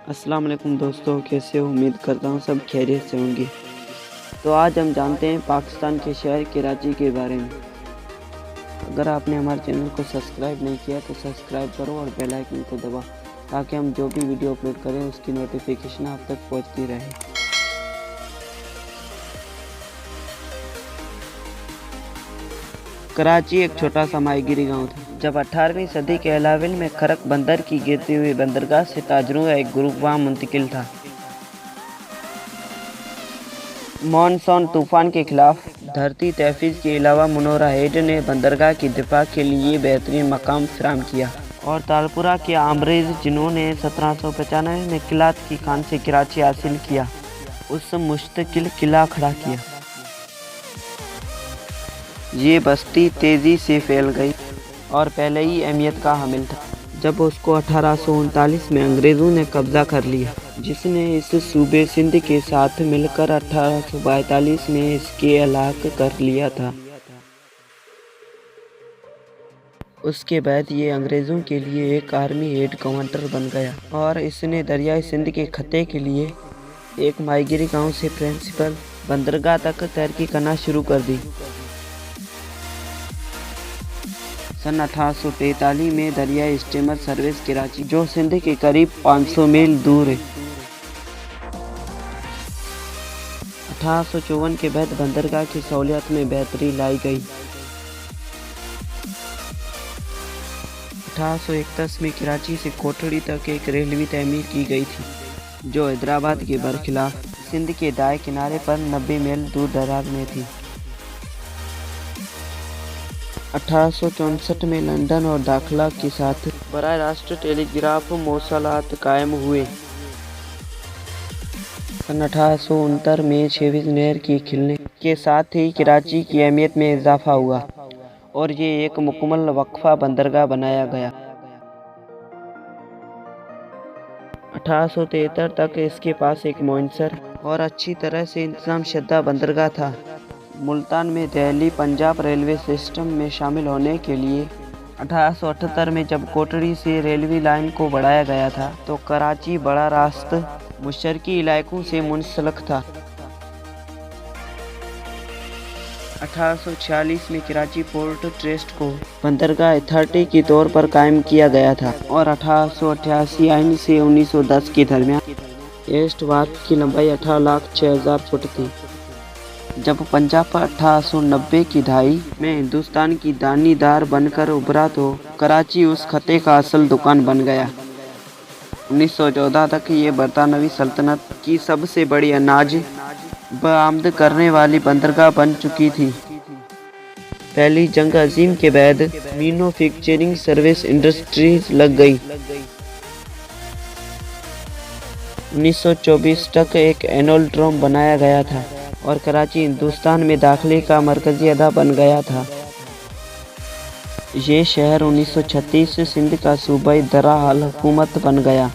السلام علیکم دوستوں، کیسے ہو؟ امید کرتا ہوں سب خیریت سے ہوں گے۔ تو آج ہم جانتے ہیں پاکستان کے شہر کراچی کے بارے میں۔ اگر آپ نے ہمارے چینل کو سبسکرائب نہیں کیا تو سبسکرائب کرو اور بیل آئکن کو دباؤ تاکہ ہم جو بھی ویڈیو اپلوڈ کریں اس کی نوٹیفیکیشن آپ تک پہنچتی رہے۔ کراچی ایک چھوٹا سا ماہی گیری گاؤں تھا جب 18ویں صدی کے اوائل میں خرق بندر کی گرتی ہوئی بندرگاہ سے تاجروں کا ایک گروپ وہاں منتقل تھا۔ مانسون طوفان کے خلاف دھرتی تحفظ کے علاوہ منورہ ہیڈ نے بندرگاہ کی دفاع کے لیے بہترین مقام فراہم کیا، اور تالپورہ کے انگریز جنہوں نے 1795 میں قلعت کی خان سے کراچی حاصل کیا، اس مستقل قلعہ کھڑا کیا۔ یہ بستی تیزی سے پھیل گئی اور پہلے ہی اہمیت کا حامل تھا جب اس کو 1839 میں انگریزوں نے قبضہ کر لیا، جس نے اس صوبے سندھ کے ساتھ مل کر 1842 میں اس کے ہلاک کر لیا تھا۔ اس کے بعد یہ انگریزوں کے لیے ایک آرمی ہیڈ کوارٹر بن گیا اور اس نے دریائے سندھ کے خطے کے لیے ایک ماہی گیری گاؤں سے پرنسپل بندرگاہ تک ترقی کرنا شروع کر دی۔ سن 1843 میں دریائے اسٹیمر سروس کراچی، جو سندھ کے قریب 500 میل دور ہے۔ 1854 کے بعد بندرگاہ کی سہولیات میں بہتری لائی گئی۔ 1861 میں کراچی سے کوٹڑی تک ایک ریلوے تعمیر کی گئی تھی، جو حیدرآباد کے برخلاف سندھ کے دائیں کنارے پر 90 میل دور دراز میں تھی۔ 1864 میں لندن اور داخلہ کے ساتھ براہ راست ٹیلی گراف مواصلات قائم ہوئے۔ سن 1869 میں سویز نہر کے کھلنے کے ساتھ ہی کراچی کی اہمیت میں اضافہ ہوا اور یہ ایک مکمل وقفہ بندرگاہ بنایا گیا۔ 1873 تک اس کے پاس ایک مؤثر اور اچھی طرح سے انتظام شدہ بندرگاہ تھا۔ ملتان میں دہلی پنجاب ریلوے سسٹم میں شامل ہونے کے لیے 1878 میں جب کوٹڑی سے ریلوے لائن کو بڑھایا گیا تھا تو کراچی براہ راست مشرقی علاقوں سے منسلک تھا۔ 1846 میں کراچی پورٹ ٹرسٹ کو بندرگاہ اتھارٹی کے طور پر قائم کیا گیا تھا اور 1888 سے 1910 کے درمیان ایسٹ وارپ کی لمبائی 18,06,000 فٹ تھی۔ جب پنجاب 1890 کی دہائی میں ہندوستان کی دانی دار بن کر ابھرا تو کراچی اس خطے کا اصل دکان بن گیا۔ 1914 تک یہ برطانوی سلطنت کی سب سے بڑی اناج برآمد کرنے والی بندرگاہ بن چکی تھی۔ پہلی جنگ عظیم کے بعد مینوفیکچرنگ سروس انڈسٹریز لگ گئی۔ 1924 تک ایک اینولڈروم بنایا گیا تھا اور کراچی ہندوستان میں داخلے کا مرکزی اڈہ بن گیا تھا۔ یہ شہر 1936 سے سندھ کا صوبائی دارالحکومت بن گیا۔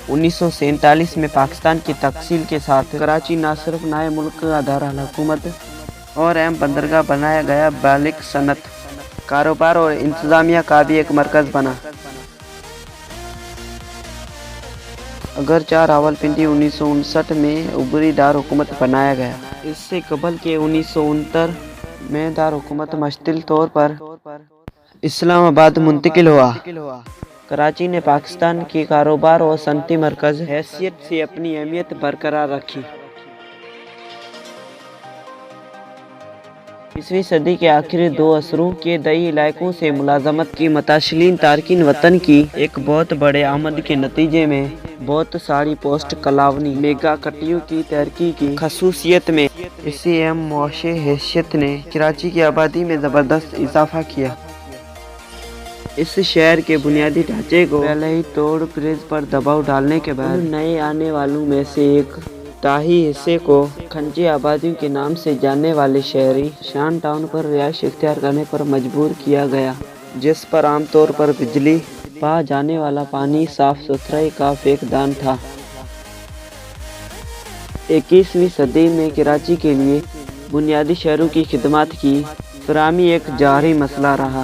1947 میں پاکستان کی تقسیم کے ساتھ کراچی نہ صرف نئے ملک کا دارالحکومت اور اہم بندرگاہ بنایا گیا بلکہ صنعت، کاروبار اور انتظامیہ کا بھی ایک مرکز بنا۔ اگرچہ راولپنڈی 1959 میں عبوری دارالحکومت بنایا گیا، اس سے قبل کے 1969 میں دارالحکومت مشتمل طور پر اسلام آباد منتقل ہوا۔ کراچی نے پاکستان کے کاروبار اور صنعتی مرکز حیثیت سے اپنی اہمیت برقرار رکھی۔ 20ویں صدی کے آخری دو عصروں کے دیہی علاقوں سے ملازمت کی متشائلین تارکین وطن کی ایک بہت بڑے آمد کے نتیجے میں بہت ساری پوسٹ کالونی میگا کٹیوں کی ترقی کی خصوصیت میں اسی اہم معاشی حیثیت نے کراچی کی آبادی میں زبردست اضافہ کیا۔ اس شہر کے بنیادی ڈھانچے کو پہلے ہی توڑ بریج پر دباؤ ڈالنے کے بعد نئے آنے والوں میں سے ایک تہائی حصے کو کھنجی آبادیوں کے نام سے جاننے والے شہری شان ٹاؤن پر رہائش اختیار کرنے پر مجبور کیا گیا، جس پر عام طور پر بجلی، پا جانے والا پانی، صاف ستھرائی کا فقدان تھا۔ 21ویں صدی میں کراچی کے لیے بنیادی شہروں کی خدمات کی فراہمی ایک جاری مسئلہ رہا۔